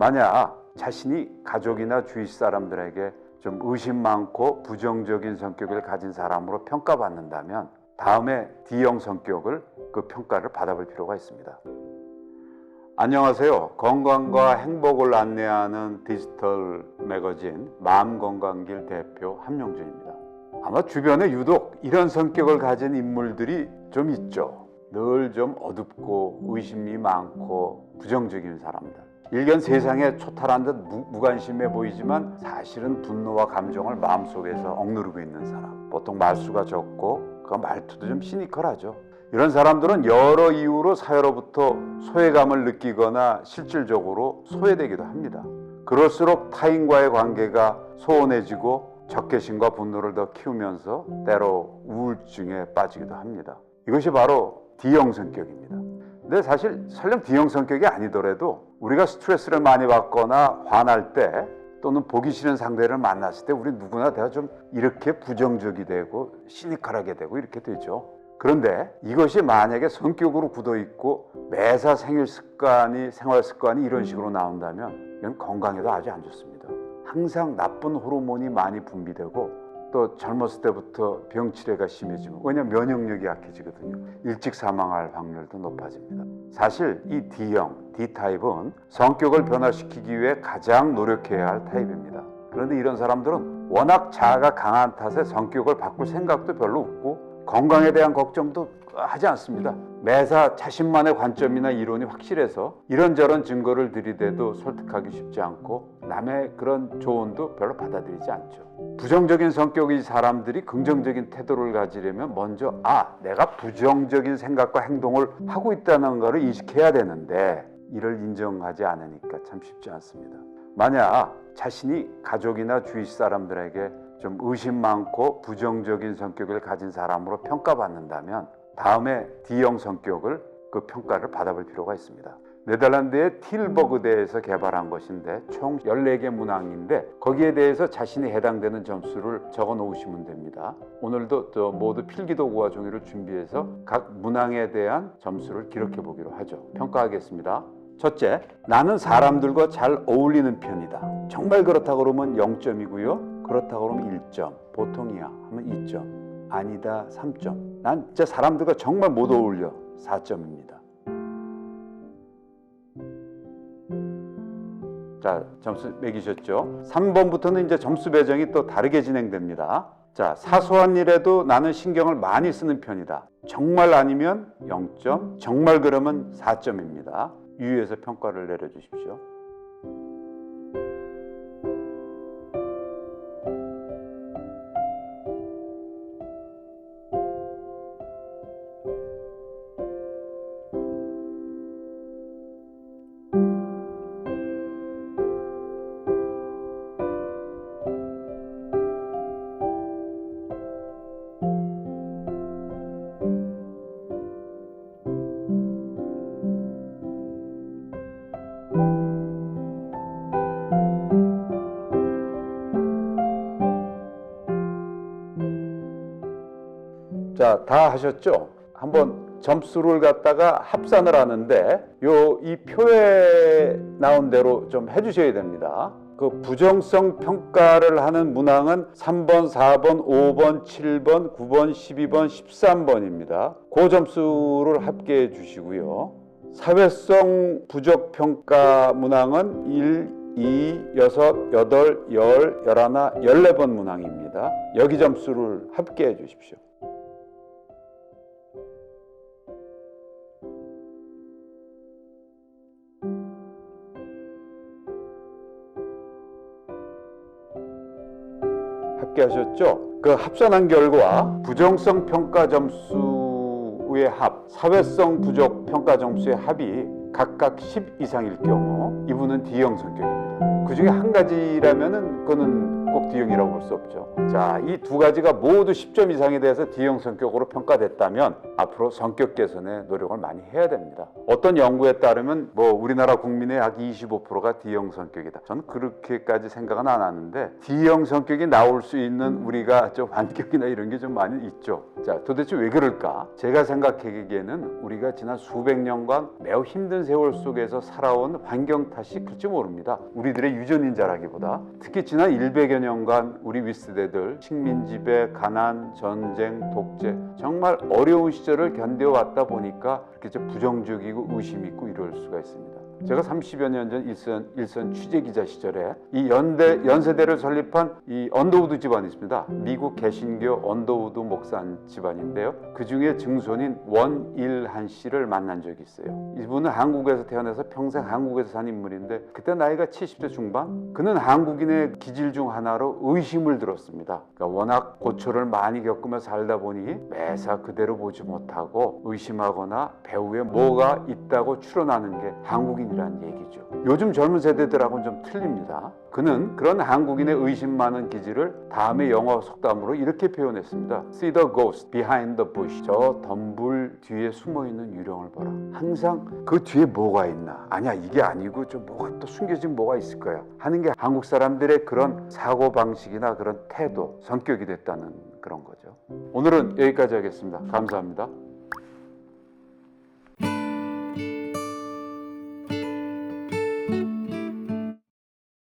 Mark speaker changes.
Speaker 1: 만약 자신이 가족이나 주위 사람들에게 좀 의심 많고 부정적인 성격을 가진 사람으로 평가받는다면 다음에 D형 성격을 그 평가를 받아볼 필요가 있습니다. 안녕하세요. 건강과 행복을 안내하는 디지털 매거진 마음건강길 대표 함용준입니다. 아마 주변에 유독 이런 성격을 가진 인물들이 좀 있죠. 늘 좀 어둡고 의심이 많고 부정적인 사람들. 일견 세상에 초탈한 듯 무관심해 보이지만 사실은 분노와 감정을 마음속에서 억누르고 있는 사람. 보통 말수가 적고 그 말투도 좀 시니컬하죠. 이런 사람들은 여러 이유로 사회로부터 소외감을 느끼거나 실질적으로 소외되기도 합니다. 그럴수록 타인과의 관계가 소원해지고 적개심과 분노를 더 키우면서 때로 우울증에 빠지기도 합니다. 이것이 바로 D형 성격입니다. 근데 사실 설령 D형 성격이 아니더라도 우리가 스트레스를 많이 받거나 화날 때 또는 보기 싫은 상대를 만났을 때 우리 누구나 내가 좀 이렇게 부정적이 되고 시니컬하게 되고 이렇게 되죠. 그런데 이것이 만약에 성격으로 굳어있고 매사 생활 습관이 이런 식으로 나온다면 이건 건강에도 아주 안 좋습니다. 항상 나쁜 호르몬이 많이 분비되고 또 젊었을 때부터 병치레가 심해지고 왜냐하면 면역력이 약해지거든요. 일찍 사망할 확률도 높아집니다. 사실 이 D형, D타입은 성격을 변화시키기 위해 가장 노력해야 할 타입입니다. 그런데 이런 사람들은 워낙 자아가 강한 탓에 성격을 바꿀 생각도 별로 없고 건강에 대한 걱정도 하지 않습니다. 매사 자신만의 관점이나 이론이 확실해서 이런저런 증거를 들이대도 설득하기 쉽지 않고 남의 그런 조언도 별로 받아들이지 않죠. 부정적인 성격의 사람들이 긍정적인 태도를 가지려면 먼저 내가 부정적인 생각과 행동을 하고 있다는 것을 인식해야 되는데 이를 인정하지 않으니까 참 쉽지 않습니다. 만약 자신이 가족이나 주위 사람들에게 좀 의심 많고 부정적인 성격을 가진 사람으로 평가받는다면 다음에 D형 성격을 그 평가를 받아볼 필요가 있습니다. 네덜란드의 틸버그대에서 개발한 것인데 총 14개 문항인데 거기에 대해서 자신이 해당되는 점수를 적어 놓으시면 됩니다. 오늘도 모두 필기도구와 종이를 준비해서 각 문항에 대한 점수를 기록해 보기로 하죠. 평가하겠습니다. 첫째, 나는 사람들과 잘 어울리는 편이다. 정말 그렇다고 그러면 0점이고요. 그렇다고 그러면 1점, 보통이야 하면 2점, 아니다 3점. 난 진짜 사람들과 정말 못 어울려 4점입니다. 자, 점수 매기셨죠? 3번부터는 이제 점수 배정이 또 다르게 진행됩니다. 자, 사소한 일에도 나는 신경을 많이 쓰는 편이다. 정말 아니면 0점, 정말 그러면 4점입니다. 유의해서 평가를 내려주십시오. 자, 다 하셨죠? 한번 점수를 갖다가 합산을 하는데 이 표에 나온 대로 좀 해주셔야 됩니다. 그 부정성 평가를 하는 문항은 3번, 4번, 5번, 7번, 9번, 12번, 13번입니다. 그 점수를 합계해 주시고요. 사회성 부적 평가 문항은 1, 2, 6, 8, 10, 11, 14번 문항입니다. 여기 점수를 합계해 주십시오. 합계하셨죠? 그 합산한 결과 부정성 평가 점수의 합, 사회성 부적 평가 점수의 합이 각각 10 이상일 경우 이분은 D형 성격입니다. 그 그 중에 한 가지라면은 그거는 꼭 D형이라고 볼 수 없죠. 자, 이 두 가지가 모두 10점 이상에 대해서 D형 성격으로 평가됐다면 앞으로 성격 개선에 노력을 많이 해야 됩니다. 어떤 연구에 따르면 우리나라 국민의 약 25%가 D형 성격이다. 저는 그렇게까지 생각은 안 하는데 D형 성격이 나올 수 있는 우리가 좀 환경이나 이런 게 좀 많이 있죠. 자, 도대체 왜 그럴까? 제가 생각하기에는 우리가 지난 수백 년간 매우 힘든 세월 속에서 살아온 환경 탓이 클지 모릅니다. 우리들의 유전인자라기보다 특히 지난 100여 년간 우리 윗세대들 식민지배, 가난, 전쟁, 독재 정말 어려운 시절을 견뎌왔다 보니까 이렇게 부정적이고 의심 있고 이럴 수가 있습니다. 제가 30여 년 전 일선 취재기자 시절에 이 연세대를 설립한 이 언더우드 집안이 있습니다. 미국 개신교 언더우드 목사 집안인데요. 그 중에 증손인 원일한 씨를 만난 적이 있어요. 이분은 한국에서 태어나서 평생 한국에서 산 인물인데 그때 나이가 70대 중반? 그는 한국인의 기질 중 하나로 의심을 들었습니다. 그러니까 워낙 고초를 많이 겪으며 살다 보니 매사 그대로 보지 못하고 의심하거나 배후에 뭐가 있다고 추론하는 게 한국인이라는 얘기죠. 요즘 젊은 세대들하고는 좀 틀립니다. 그는 그런 한국인의 의심 많은 기질을 다음에 영어 속담으로 이렇게 표현했습니다. See the ghost behind the bush. 저 덤불 뒤에 숨어있는 유령을 보라. 항상 그 뒤에 뭐가 있나. 아니야, 이게 아니고 좀 뭐가 또 숨겨진 뭐가 있을 거야 하는 게 한국 사람들의 그런 사고방식이나 그런 태도, 성격이 됐다는 그런 거죠. 오늘은 여기까지 하겠습니다. 감사합니다.